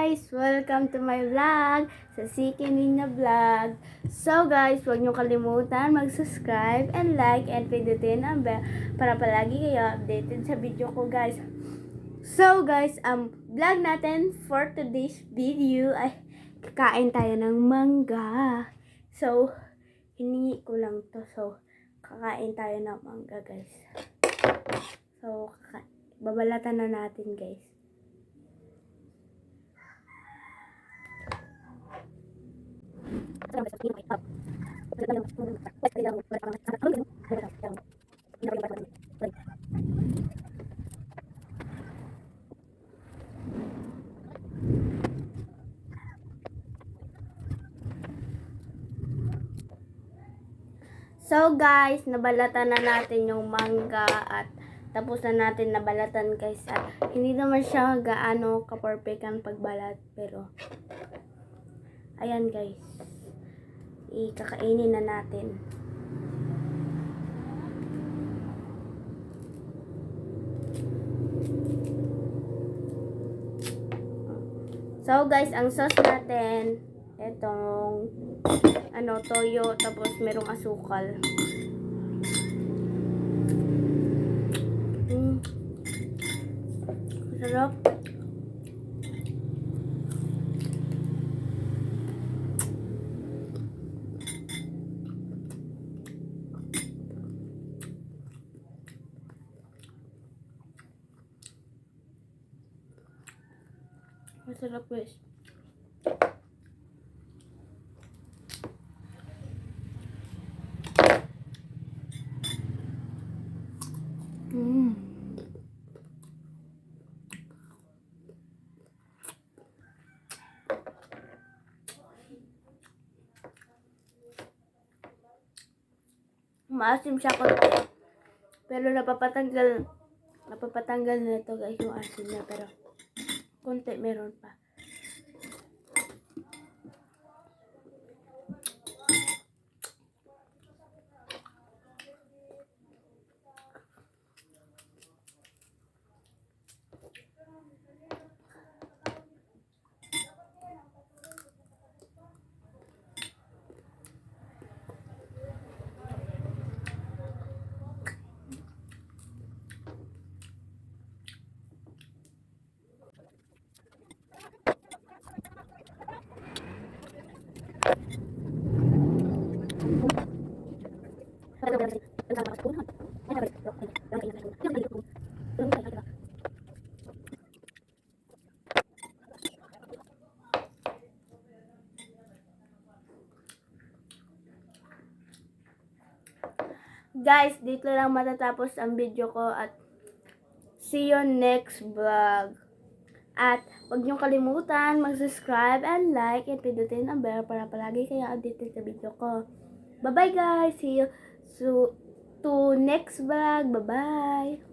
guys! Welcome to my vlog sa Siki Nina Vlog. So guys, huwag niyo kalimutan mag-subscribe and like and pindutin ang bell para palagi kayo updated sa video ko guys. So guys, vlog natin for today's video ay kakain tayo ng mangga. So, hiningi ko lang to. So, kakain tayo ng mangga guys. So, babalatan na natin guys. So guys, nabalatan na natin yung mangga at tapos na natin nabalatan guys. At hindi naman siya gaano ka-perfect ang pagbalat, pero ayan guys, ikakainin na natin. So guys, ang sauce natin, etong toyo, tapos merong asukal. Sarap. Masarap guys. Maasim siya konti. Pero napapatanggal na ito guys yung asim niya, pero konti meron pa. Guys, dito lang matatapos ang video ko at see you next vlog. At huwag niyong kalimutan mag-subscribe and like and pindutin ang bell para palagi kayo updated sa video ko. Bye-bye guys! See you to next vlog. Bye-bye!